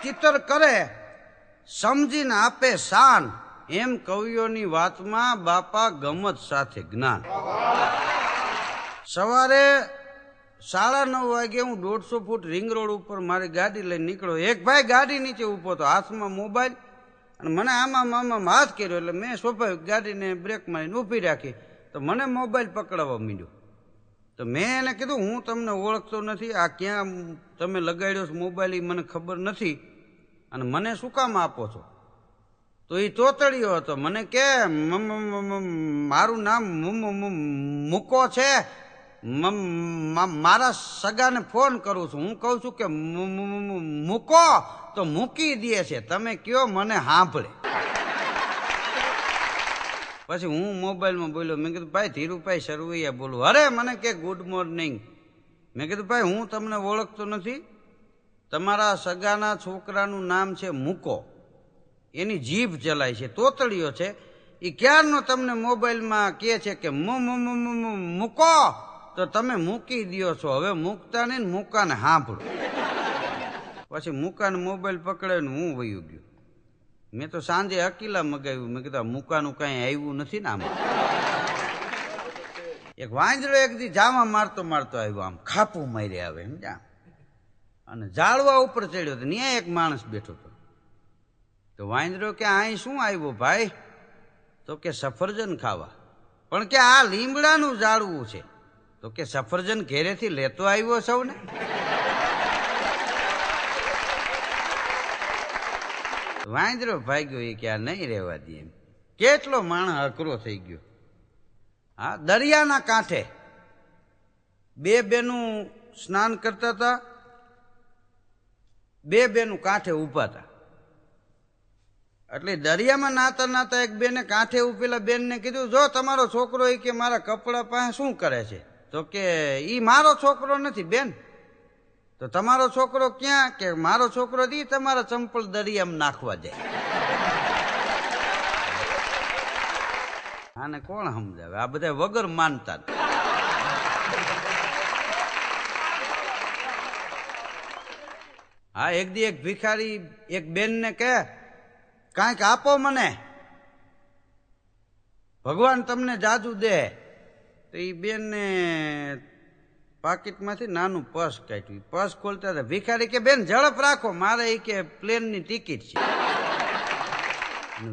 ચિત્ર કરે સમજીને આપે શાન, એમ કવિઓની વાતમાં બાપા ગમત સાથે જ્ઞાન. સવારે 9:30 વાગે હું 150 ફૂટ રિંગ રોડ ઉપર મારી ગાડી લઈને નીકળ્યો. એક ભાઈ ગાડી નીચે ઊભો હતો, હાથમાં મોબાઈલ, અને મને આમાં હાથ કર્યો એટલે મેં સ્વાભાવિક ગાડીને બ્રેક મારીને ઊભી રાખી. તો મને મોબાઈલ પકડાવવા માંડ્યો. તો મેં એને કીધું, હું તમને ઓળખતો નથી, આ ક્યાં તમે લગાડ્યો છો મોબાઈલ એ મને ખબર નથી, અને મને શું કામ આપો છો? તો એ તોતળ્યો હતો. મને કે મારું નામ મૂકો છે, મારા સગાને ફોન કરું છું. હું કહું છું કે મૂકો તો મૂકી દે છે, તમે કયો મને સાંભળે. પછી હું મોબાઈલમાં બોલ્યો, મેં કીધું ભાઈ ધીરુભાઈ સરવૈયા બોલું. અરે મને કે ગુડ મોર્નિંગ. મેં કીધું ભાઈ હું તમને ઓળખતો નથી, તમારા સગાના છોકરાનું નામ છે મૂકો, એની જીભ ચલાય છે, તોતળીઓ છે, એ ક્યારનો તમને મોબાઈલમાં કહે છે કે મૂકો તો તમે મૂકી દો છો, હવે મૂકતા નહીં, મૂકાને સાંભળો. પછી મૂકાને મોબાઈલ પકડાવીને હું વયું ગયો. મેં તો સાંજે અકીલા મગાવ્યું. મેં કીધું મૂકાનું કાંઈ આવ્યું નથી ને આમાં. એક વાંદરો એક દી જામા મારતો મારતો આવ્યો, આમ ખાપું મારી આવે સમજા, અને ઝાડવા ઉપર ચડ્યો હતો. ત્યાં એક માણસ બેઠો હતો. તો વાંદરો કે અહીં શું આવ્યો ભાઈ? તો કે સફરજન ખાવા. પણ કે આ લીમડાનું ઝાડવું છે. તો કે સફરજન ઘેરેથી લેતો આવ્યો સૌ ને. વાંદરો ભાગ્યો એ કે આ નહીં રહેવા દે એમ. કેટલો માણસ અઘરો થઈ ગયો. હા, દરિયાના કાંઠે બે બેનું સ્નાન કરતા હતા. બે બેનું કાંઠે ઊભા હતા. એટલે દરિયામાં નાતા નાતા એક બેને કાંઠે ઉભેલા બેનને કીધું, જો તમારો છોકરો એ કે મારા કપડા પાસે શું કરે છે? તો કે ઈ મારો છોકરો નથી બેન. તો તમારો છોકરો ક્યાં? કે મારો છોકરો દી તમારા ચંપલ દરિયામાં નાખવા જાય. આને કોણ સમજાવે? આ બધા વગર માનતા. હા, એક દી એક ભિખારી એક બેનને કહે, કાંઈક આપો મને, ભગવાન તમને જાજુ દે. તો એ બેનને પાકીટમાંથી નાનું પર્સ કાઢ્યું. પર્સ ખોલતા હતા. ભિખારી કે બેન ઝડપ રાખો, મારે એ કે પ્લેનની ટિકિટ છે,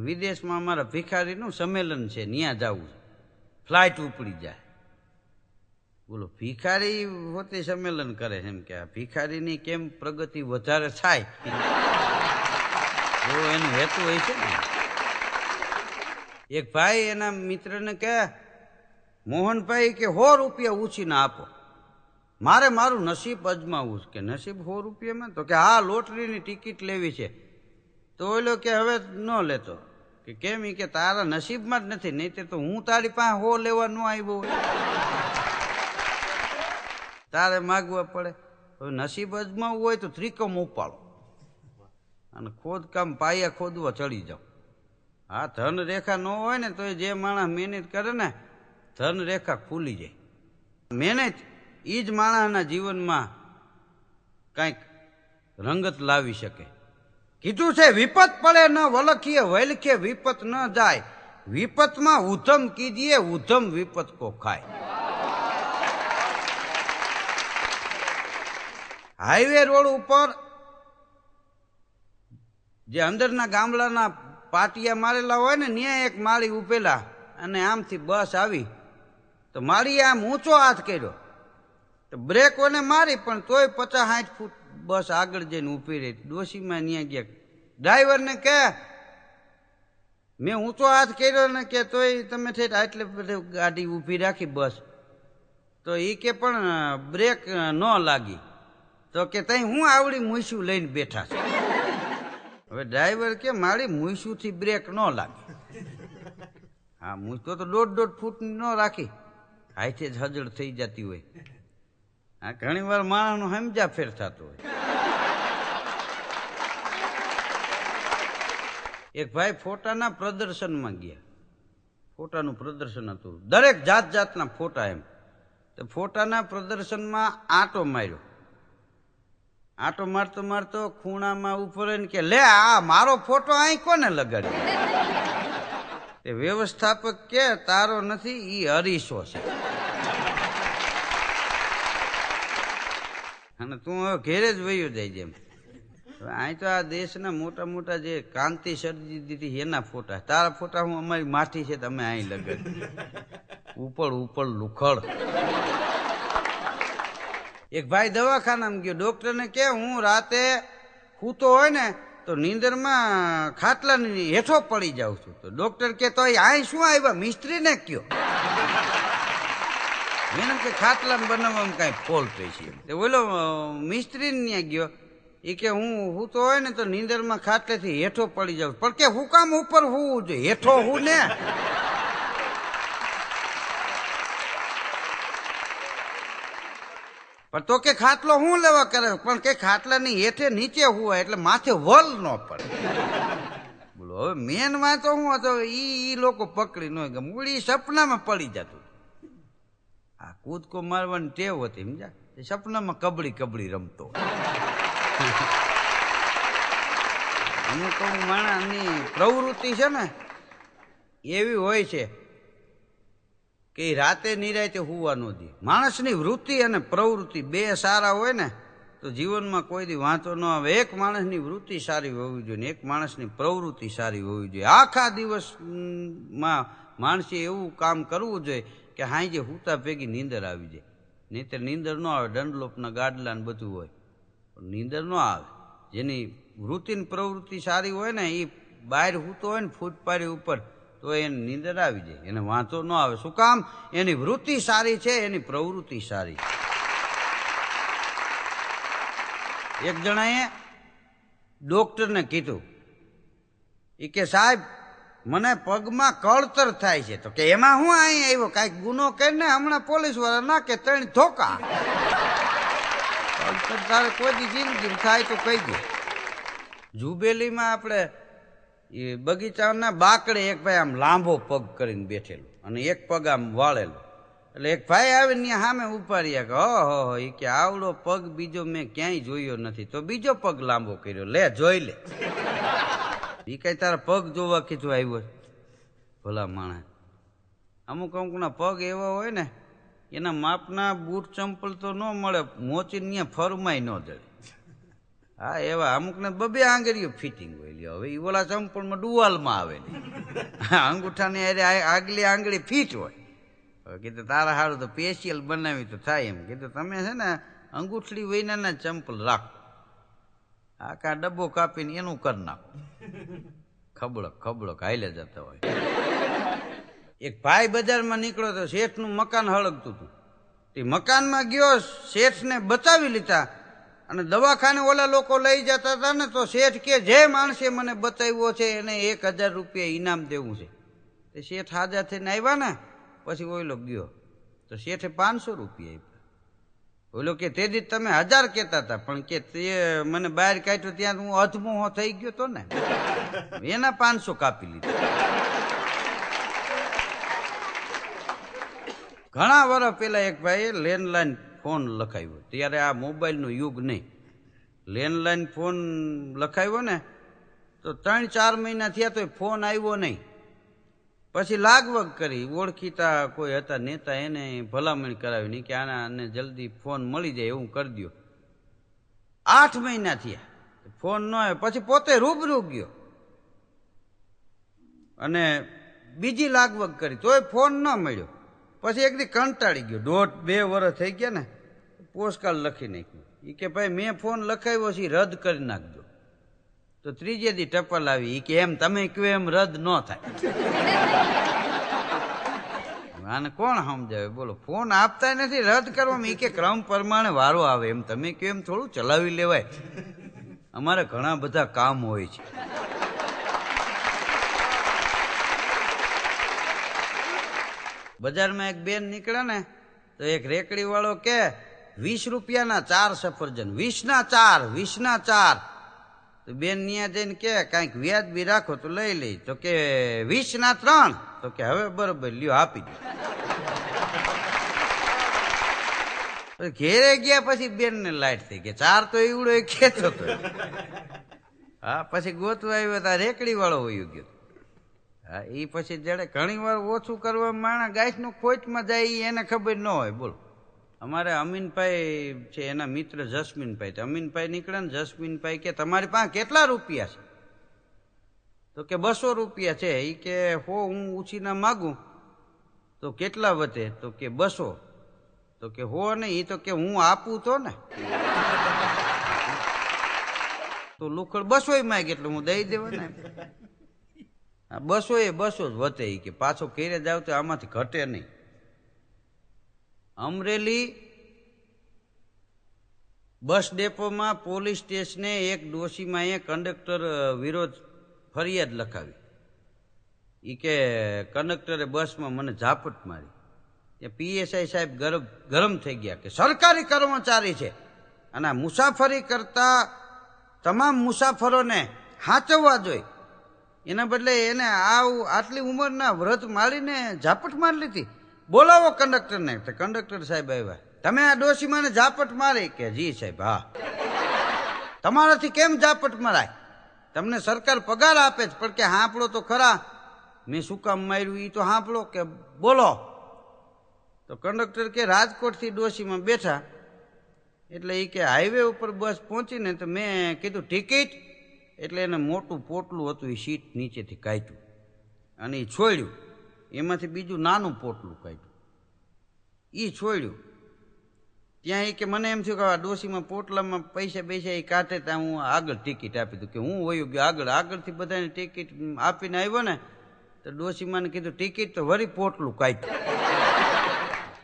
વિદેશમાં અમારા ભિખારીનું સંમેલન છે, ત્યાં જવું છે, ફ્લાઇટ ઉપડી જાય. બોલો, ભિખારી પોતે સંમેલન કરે છે એમ કે આ ભિખારીની કેમ પ્રગતિ વધારે થાય એવો એનું હેતુ હોય છે ને. એક ભાઈ એના મિત્રને કહે, મોહનભાઈ કે 100 રૂપિયા ઉછીને આપો, મારે મારું નસીબ અજમાવું છે. કે નસીબ 100 રૂપિયામાં? તો કે હા, લોટરીની ટિકિટ લેવી છે. તો ઓલો કે હવે ન લેતો. કે કેમ? કે તારા નસીબમાં જ નથી, નહીં તો હું તારી પાસે 100 લેવા ન આવ્યો હોય, તારે માગવા પડે. હવે નસીબ અજમાવું હોય તો ત્રિકમ ઉપાડો અને ખોદકામ પાયા ખોદવા ચડી જાઓ. હા, ધન રેખા ન હોય ને તો જે માણસ મહેનત કરે ને ધન રેખા ખુલી જાય. મહેનત એ જ માણસના જીવનમાં કંઈક રંગત લાવી શકે. કીધું છે, વિપત પડે ન વલખીએ, વૈલખે વિપત ન જાય, વિપતમાં ઉધમ કીજીએ, ઉધમ વિપત કો ખાય. હાઈવે રોડ ઉપર જે અંદરના ગામડાના પાટિયા મારેલા હોય ને, ત્યાં એક માળી ઉભેલા, અને આમથી બસ આવી તો માળીએ આમ ઊંચો હાથ કર્યો તો બ્રેકોને મારી, પણ તોય 50-60 ફૂટ બસ આગળ જઈને ઊભી રહી. ડોશીમાં ત્યાં ગયા. ડ્રાઈવરને કહે, મેં ઊંચો હાથ કર્યો ને કે તોય તમે ઠેઠ આટલે બધે ગાડી ઊભી રાખી બસ. તો એ કે પણ બ્રેક ન લાગી. તો કે તઈ હું આવડી મૂછું લઈને બેઠા છે. હવે ડ્રાઈવર કે મારી મૂછુંથી બ્રેક ન લાગે. હા, મૂછ તો 1.5 ફૂટની ન રાખી, હાથે જ હજળ થઈ જતી હોય. આ ઘણી વાર માણસનો સમજા ફેર થતો હોય. એક ભાઈ ફોટાના પ્રદર્શનમાં ગયા. ફોટાનું પ્રદર્શન હતું, દરેક જાત જાતના ફોટા. એમ તો ફોટાના પ્રદર્શનમાં આંટો માર્યો. આટો મારતો મારતો ખૂણામાં ઉપર ને કે લે આ મારો ફોટો અહીં કોને લગાડ્યો? એ વ્યવસ્થાપક કે તારો નથી, ઈ હરીશો છે. અને તું હવે ઘેરે જ વયો જાય જેમ. અહીં તો આ દેશના મોટા મોટા જે ક્રાંતિ સર્જી દીધી એના ફોટા, તારા ફોટા હું અમારી માઠી છે તમે અહીં લગાડી. ઉપર ઉપર લુખડ. એક ભાઈ દવાખાનામાં ગયો, ડોક્ટરને કે હું રાતે સૂતો હોય ને તો નીંદરમાં ખાટલાની હેઠો પડી જાઉં છું. તો ડોક્ટર કે તો અહીં શું આવ્યા, મિસ્ત્રીને કયો. એને કે ખાટલામાં બનાવવામાં કાંઈ ફોલ્ટ હોય છે. ઓલો મિસ્ત્રીને ત્યાં ગયો, એ કે હું સૂતો હોય ને તો નીંદરમાં ખાટલેથી હેઠો પડી જાઉં. પણ કે હું કામ ઉપર હોવું જોઈએ, હેઠો હું ને. પણ તો કે ખાટલો હું લેવા કરે, પણ કે ખાટલાની હેઠે નીચે હોય એટલે માથે વલ ન પડે. બોલો હવે મેન વાત તો હું હતો ઈ લોકો પકડી ન ગયા. મૂળી સપનામાં પડી જતું. આ કૂદકો મારવાની ટેવ હતી સમજા. સપનામાં કબડી કબડી રમતો. અમુક માણસની પ્રવૃત્તિ છે ને એવી હોય છે કે રાતે નિરાતે હુવા ન દે. માણસની વૃત્તિ અને પ્રવૃત્તિ બે સારા હોય ને તો જીવનમાં કોઈ દી વાંધો ન આવે. એક માણસની વૃત્તિ સારી હોવી જોઈએ ને એક માણસની પ્રવૃત્તિ સારી હોવી જોઈએ. આખા દિવસમાં માણસે એવું કામ કરવું જોઈએ કે હાંજે હુતા ભેગી નીંદર આવી જાય. નહીંતર નીંદર ન આવે. દંડલોપના ગાડલા ને બધું હોય પણ નીંદર ન આવે. જેની વૃત્તિ ને પ્રવૃત્તિ સારી હોય ને એ બહાર હુતો હોય ને ફૂટપારી ઉપર તો એને નીંદર આવી જાય, એને વાંધો ન આવે. શું કામ? એની વૃત્તિ સારી છે, એની પ્રવૃત્તિ સારી. એક જણાએ ડોક્ટરને કીધું, એ કે સાહેબ મને પગમાં કળતર થાય છે. તો કે એમાં હું અહીં આવ્યો, કાંઈક ગુનો કરીને હમણાં પોલીસ વાળા નાખે 3 ધોકા. કળતર તારે કોઈ જિંદગી થાય તો કહી દે. જુબેલીમાં આપણે એ બગીચાના બાકડે એક ભાઈ આમ લાંબો પગ કરીને બેઠેલો અને એક પગ આમ વાળેલો. એટલે એક ભાઈ આવીને ત્યાં સામે ઉભા રહ્યા કે હો એ કે આવડો પગ બીજો મેં ક્યાંય જોયો નથી. તો બીજો પગ લાંબો કર્યો, લે જોઈ લે. એ કઈ તારા પગ જોવા કીધું આવ્યો? ભલા માણસ. અમુક અમુકના પગ એવા હોય ને એના માપના બૂટ ચંપલ તો ન મળે, મોચીને ત્યાં ફરમાય ન જડે. હા એવા અમુકને 2 આંગળીઓ ફિટિંગ હોય. લ્યો હવે એ ઓલા ચંપલમાં ડુવાલમાં આવેલી અંગૂઠાની આગલી આંગળી ફિટ હોય. હવે કીધું તારા સારું તો સ્પેશિયલ બનાવી તો થાય એમ. કીધું તમે છે ને અંગૂઠડી વૈનાના ચંપલ રાખો, આખા ડબ્બો કાપીને એનું કરી નાખો. ખબડક ખબડક હાલે જતા હોય. એક ભાઈ બજારમાં નીકળ્યો તો શેઠનું મકાન હળગતું હતું. તે મકાનમાં ગયો, શેઠને બચાવી લીધા અને દવાખાને ઓલા લોકો લઈ જતા હતા ને તો શેઠ કે જે માણસે મને બચાવ્યો છે એને 1000 રૂપિયા ઇનામ દેવું છે. તે શેઠ હાજર થઈને આવ્યા ને પછી ઓલો ગયો તો શેઠે 500 રૂપિયા આપ્યા. ઓલો કે તે દી તમે 1000 કહેતા હતા પણ કે તે મને બહાર કાઢ્યો ત્યાં હું અધમોહો થઈ ગયો તો ને એના 500 કાપી લીધા. ઘણા વર્ષ પહેલા એક ભાઈએ લેન્ડલાઈન ફોન લખાવ્યો. ત્યારે આ મોબાઈલનો યુગ નહીં. લેન્ડલાઈન ફોન લખાવ્યો ને તો 3-4 મહિના થયા તો ફોન આવ્યો નહીં. પછી લાગવગ કરી, ઓળખીતા કોઈ હતા નેતા એને ભલામણ કરાવી નહીં કે આને જલ્દી ફોન મળી જાય એવું કરી દો. 8 મહિના થયા ફોન ન આવ્યો. પછી પોતે રૂબરૂ ગયો અને બીજી લાગવગ કરી તોય ફોન ન મળ્યો. પછી એક દી કંટાળી ગયો. 1.5-2 વર્ષ થઈ ગયા ને પોસ્ટકાર્ડ લખી નાખ્યું. એ કે ભાઈ મેં ફોન લખાવ્યો છે રદ કરી નાખજો. તો ત્રીજે દી ટપાલ આવી. એ કે એમ તમે કહો એમ રદ ન થાય. આને કોણ સમજાવે બોલો? ફોન આપતા નથી રદ કરવામાં. એ કે ક્રમ પ્રમાણે વારો આવે એમ તમે કહો એમ થોડું ચલાવી લેવાય. અમારે ઘણા બધા કામ હોય છે. બજારમાં એક બેન નીકળે ને તો એક રેકડી વાળો કે 20 રૂપિયાના 4 સફરજન, 20ના 4. તો બેન ન્યા જઈને કે કાંઈક વ્યાજ બી રાખો તો લઈ લઈ. તો કે 20ના 3. તો કે હવે બરોબર લ્યો આપી દો. ઘેરે ગયા પછી બેન ને લાઈટ થઈ ગઈ. ચાર તો એવડો એ ખેતો હતો. હા, પછી ગોતવા આવ્યો તા રેકડી વાળો વયો ગયો. હા, એ પછી જડે ઘણી વાર ઓછું કરવા માણા ગાયનું ખોચમાં જાય એને ખબર ન હોય. બોલો, અમારે અમીનભાઈ છે, એના મિત્ર જસ્મીનભાઈ. અમીનભાઈ નીકળે ને જસ્મીનભાઈ કે તમારી પાસે કેટલા રૂપિયા છે? તો કે 200 રૂપિયા છે. એ કે હું ઉછીના માગું તો કેટલા વધે? તો કે 200. તો કે હો નહીં, એ તો કે હું આપું તો ને. તો લુખડ 200 માગે એટલે હું દઈ દેવા ને. 200 જ વધે. એ કે પાછો ઘેરે જાવ તો આમાંથી ઘટે નહીં. અમરેલી બસ ડેપોમાં પોલીસ સ્ટેશને એક ડોશીમાએ કંડક્ટર વિરોધ ફરિયાદ લખાવી. એ કે કંડક્ટરે બસમાં મને ઝાપટ મારી. એ પીએસઆઈ સાહેબ ગરમ થઈ ગયા કે સરકારી કર્મચારી છે અને મુસાફરી કરતા તમામ મુસાફરોને સાચવવા જોઈએ. એના બદલે એને આટલી ઉંમરના વ્રત મારીને ઝાપટ મારી લીધી. બોલાવો કંડક્ટરને. તો કંડક્ટર સાહેબ આવ્યા. તમે આ ડોશીમાને ઝાપટ મારી? કે જી સાહેબ. હા. તમારાથી કેમ ઝાપટ મરાય? તમને સરકાર પગાર આપે છે, પણ કે હાંપડો તો ખરા. મેં શું કામ માર્યું એ તો હાંપડો. કે બોલો. તો કંડક્ટર કે રાજકોટથી ડોશીમાં બેઠા એટલે એ કે હાઈવે ઉપર બસ પહોંચીને તો મેં કીધું ટિકિટ. એટલે એને મોટું પોટલું હતું, એ સીટ નીચેથી કાઢ્યું અને એ છોડ્યું. એમાંથી બીજું નાનું પોટલું કાઢ્યું, એ છોડ્યું. ત્યાં એ કે મને એમ થયું કે આ ડોશીમાં પોટલામાં પૈસા એ કાઢે ત્યાં હું આગળ ટિકિટ આપી દઉં. કે હું વયું ગયો આગળથી બધાને ટિકિટ આપીને આવ્યો ને તો ડોશીમાને કીધું ટિકિટ. તો વળી પોટલું કાઢ્યું,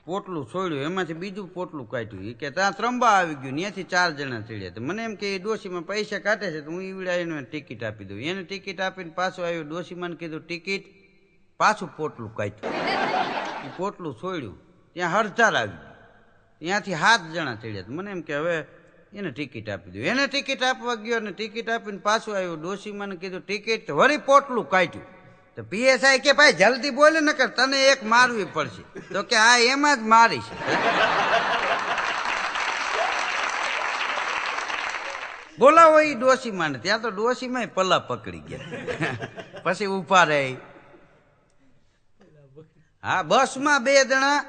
પોટલું છોડ્યું, એમાંથી બીજું પોટલું કાઢ્યું. એ કે ત્યાં ત્રંબા આવી ગયું, ત્યાંથી 4 જણા ચડ્યા. મને એમ કે એ ડોશીમાં પૈસા કાઢે છે તો હું ઈવડા એને ટિકિટ આપી દઉં. એને ટિકિટ આપીને પાછો આવ્યો. ડોશીમાને કીધું ટિકિટ. પાછું પોટલું કાઢ્યું, એ પોટલું છોડ્યું. ત્યાં હડતાલ આવી ગયું, ત્યાંથી 7 જણા ચડ્યા. મને એમ કે હવે એને ટિકિટ આપી દઉં. એને ટિકિટ આપવા ગયો અને ટિકિટ આપીને પાછું આવ્યો. ડોશીમાને કીધું ટિકિટ. વળી પોટલું કાઢ્યું. તો પીએસઆઈ કે ભાઈ જલ્દી બોલે ને કે તને એક મારવી પડશે. તો કે આ એમાં જ મારીશ. બોલાવો એ ડોશીમાને. ત્યાં તો ડોશીમાં પલ્લા પકડી ગયા. પછી ઉભા રહી. હા, બસમાં 2 જણા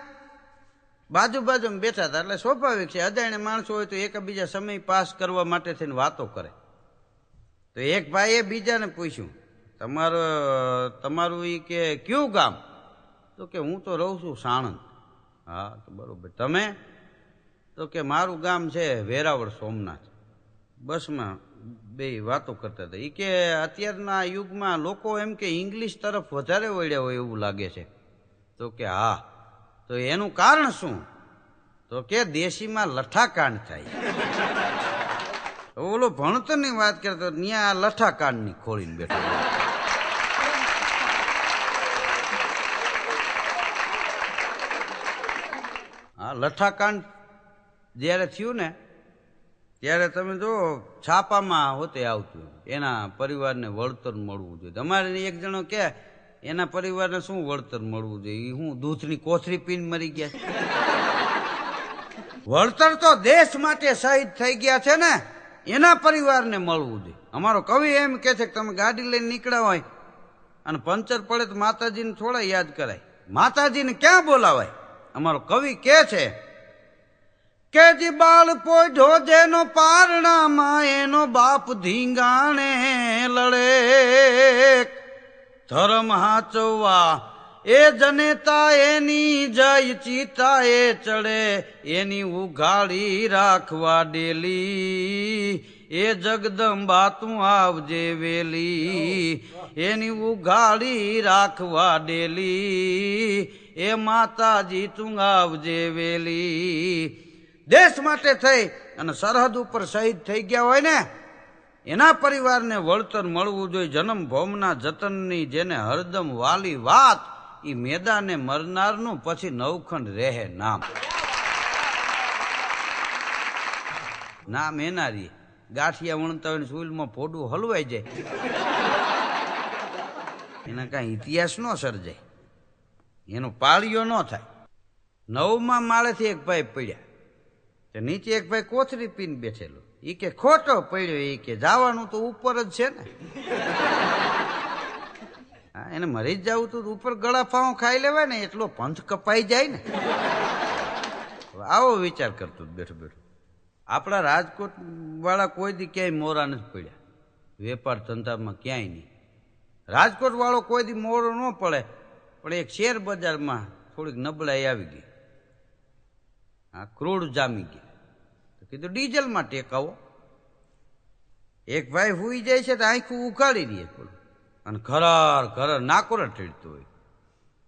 બાજુમાં બેઠા હતા એટલે સ્વાભાવિક છે, અજાણ્યા માણસો હોય તો એકબીજા સમય પાસ કરવા માટે થઈને વાતો કરે. તો એક ભાઈએ બીજાને પૂછ્યું તમારું એ કે કયું ગામ? તો કે હું તો રહું છું સાણંદ. હા, તો બરોબર. તમે? તો કે મારું ગામ છે વેરાવળ સોમનાથ. બસમાં 2 વાતો કરતા હતા. એ કે અત્યારના યુગમાં લોકો એમ કે ઇંગ્લિશ તરફ વધારે વળ્યા હોય એવું લાગે છે. તો કે હા. તો એનું કારણ શું? તો કે દેશીમાં લઠ્ઠાકાંડ થાય. ઓલો ભણતરની વાત કરતો ત્યાં લઠ્ઠાકાંડની ખોળીને બેઠો. હા, લઠ્ઠાકાંડ જ્યારે થયું ને ત્યારે તમે જો છાપામાં હોતે આવતું એના પરિવારને વળતર મળવું જોઈએ. તમારે એક જણો કે એના પરિવારને શું વળતર મળવું જોઈએ? હું દૂધની કોથળી પીને મરી ગયા. વળતર તો દેશ માટે શહીદ થઈ ગયા છે ને એના પરિવારને મળવું જોઈએ. અમારો કવિ એમ કે છે કે તમે ગાડી લઈને નીકળ્યા હોય અને પંચર પડે તો માતાજીને થોડા યાદ કરાય, માતાજીને ક્યાં બોલાવાય? અમારો કવિ કે છે કે જી બાળ પોઢો જેનો પારણામાં એનો બાપ ધીંગાણે લડે, ધર્મ હાચવા એ જનેતા એની જય ચિતા એ ચડે, એની ઉઘાડી રાખવા ડેલી, એ જગદંબા તું આવજે વેલી, એની ઉઘાડી રાખવા ડેલી, એ માતાજી તું આવજે વેલી. દેશ માટે થઈ અને સરહદ ઉપર શહીદ થઈ ગયા હોય ને એના પરિવારને વળતર મળવું જોઈએ. જન્મ ભોમના જતનની જેને હરદમ વાલી વાત, એ મેદાને મરનારનું પછી નવખંડ રહે નામ. નામ એનારી ગાંઠિયા વણતા હોય સુઈલમાં ફોડું હલવાઈ જાય, એના કાંઈ ઇતિહાસ ન સર્જાય, એનો પાળિયો ન થાય. 9મા માળેથી એક ભાઈ પડ્યા, તો નીચે એક ભાઈ કોથળી પીને બેઠેલો, એ કે ખોટો પડ્યો, એ કે જવાનું તો ઉપર જ છે ને. હા, એને મરી જ જવું તો ઉપર ગળા ફાવું ખાઈ લેવાય ને, એટલો પંથ કપાઈ જાય ને. આવો વિચાર કરતું બેઠું બેઠું. આપણા રાજકોટ વાળા કોઈ દી ક્યાંય મોરા નથી પડ્યા, વેપાર ધંધામાં ક્યાંય નહીં. રાજકોટ વાળો કોઈ દી મોરો ન પડે, પણ એક શેર બજારમાં થોડીક નબળાઈ આવી ગઈ. હા, ક્રૂડ જામી ગઈ, તો કીધું ડીઝલમાં ટેકાવો. એક ભાઈ હુઈ જાય છે તો આંખું ઉકાળી દે અને ઘર નાકોરા ઠેડતું હોય.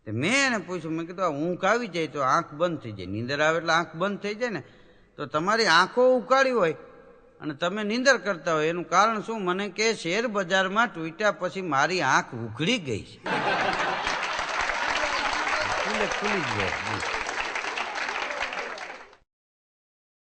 મેં એને પૂછ્યું, મેં કીધું ઊંઘ આવી જાય તો આંખ બંધ થઈ જાય, નીંદર આવે એટલે આંખ બંધ થઈ જાય ને, તો તમારી આંખો ઉકાળી હોય અને તમે નીંદર કરતા હોય એનું કારણ શું? મને કે શેર બજારમાં તૂટ્યા પછી મારી આંખ ઉઘડી ગઈ છે. ખુલી જ જાય.